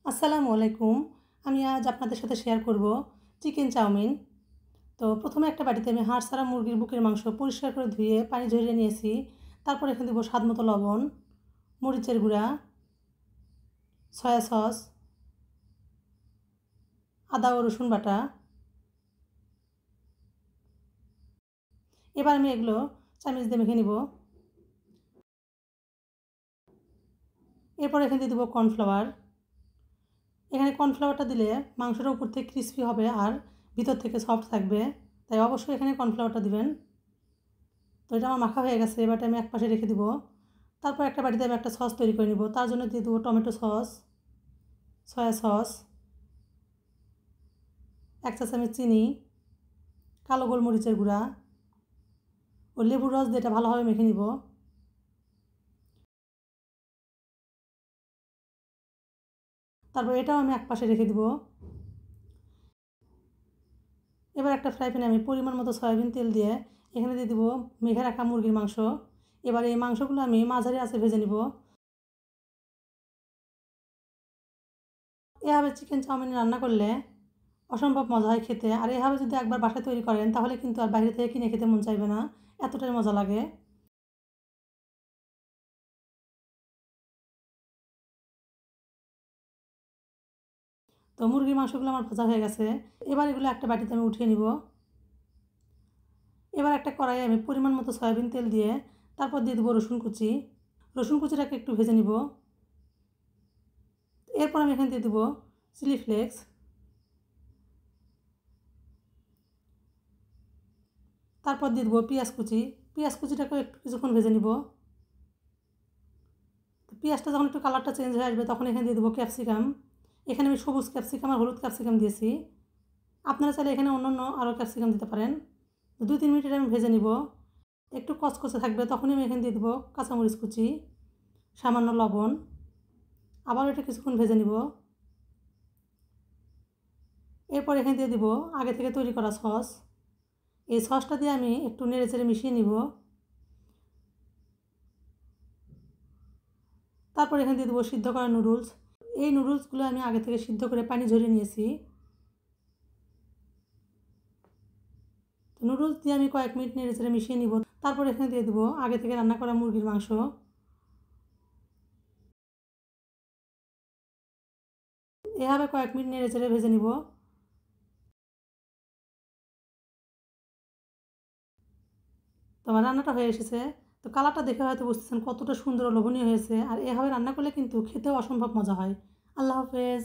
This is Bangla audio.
আসসালামু আলাইকুম। আমি আজ আপনাদের সাথে শেয়ার করব চিকেন চাউমিন। তো প্রথমে একটা বাটিতে আমি হাড় ছাড়া মুরগির বুকের মাংস পরিষ্কার করে ধুয়ে পানি ঝরিয়ে নিয়েছি। তারপর এখানে দেবো স্বাদমতো লবণ, মরিচের গুঁড়া, সয়া সস, আদা ও রসুন বাটা। এবার আমি এগুলো চামচ দিয়ে মেখে নিব। এরপর এখানে দিয়ে দেবো কর্নফ্লাওয়ার। এখানে কর্নফ্লাওয়ারটা দিলে মাংসটা উপর থেকে ক্রিস্পি হবে আর ভিতর থেকে সফট থাকবে, তাই অবশ্যই এখানে কর্নফ্লাওয়ারটা দিবেন। তো এটা আমার মাখা হয়ে গেছে, এবারটা আমি এক পাশে রেখে দিব। তারপর একটা বাটিতে আমি একটা সস তৈরি করে নিব। তার জন্য দিয়ে দেবো টমেটো সস, সয়া সস, 1 চা চামচ চিনি, কালো গোলমরিচের গুঁড়া ও লেবুর রস দিয়ে এটা ভালোভাবে মেখে নিব। তারপর এটাও আমি এক পাশে রেখে দিব। এবার একটা ফ্রাই প্যানে আমি পরিমাণ মতো সয়াবিন তেল দিয়ে এখানে দিয়ে দেবো মেখে রাখা মুরগির মাংস। এবার এই মাংসগুলো আমি মাঝারি আঁচে ভেজে নিব। এভাবে চিকেন চাউমিন রান্না করলে অসম্ভব মজা হয় খেতে, আর এভাবে যদি একবার বাসায় তৈরি করেন তাহলে কিন্তু আর বাইরে থেকে কিনে খেতে মন চাইবে না, এতটাই মজা লাগে। তো মুরগির মাংসগুলো আমার ভাজা হয়ে গেছে। এবার এগুলো একটা বাটিতে আমি উঠিয়ে নিব। এবার একটা কড়াইয়ে আমি পরিমাণ মতো সয়াবিন তেল দিয়ে তারপর দিয়ে দেবো রসুন কুচি। রসুন কুচিটাকে একটু ভেজে নিব। এরপর আমি এখানে দিয়ে দেবো চিলি ফ্লেক্স। তারপর দিয়ে দেবো পেঁয়াজ কুচি। পেঁয়াজ কুচিটাকেও একটু কিছুক্ষণ ভেজে নিব। তো পেঁয়াজটা যখন একটু কালারটা চেঞ্জ হয়ে আসবে তখন এখানে দিয়ে দেবো ক্যাপসিকাম। এখানে আমি সবুজ ক্যাপসিকাম আর হলুদ ক্যাপসিকাম দিয়েছি। আপনারা চাইলে এখানে অন্য আরও ক্যাপসিকাম দিতে পারেন। তো 2-3 মিনিট আমি ভেজে নিব। একটু কচকচে থাকবে তখনই আমি এখানে দিয়ে দেবো কাঁচামরিচ কুচি, সামান্য লবণ। আবার এটা কিছুক্ষণ ভেজে নিব। এরপর এখানে দিয়ে দিব আগে থেকে তৈরি করা সস। এই সসটা দিয়ে আমি একটু নেড়েচেড়ে মিশিয়ে নিব। তারপর এখানে দিয়ে দেবো সিদ্ধ করা নুডলস। এই নুডলসগুলো আমি আগে থেকে সিদ্ধ করে পানি ঝরিয়ে নিয়েছি। তো নুডলস দিয়ে আমি কয়েক মিনিট নেড়েচেড়ে মিশিয়ে নিব। তারপর এখানে দিয়ে দেবো আগে থেকে রান্না করা মুরগির মাংস। এভাবে কয়েক মিনিট নেড়েচেড়ে ভেজে নিব। তো আমার রান্নাটা হয়ে এসেছে। তো কালারটা দেখে হয়তো বুঝতেছেন কতটা সুন্দর ও লোভনীয় হয়েছে, আর এভাবে রান্না করলে কিন্তু খেতেও অসম্ভব মজা হয়। আল্লাহ হাফেজ।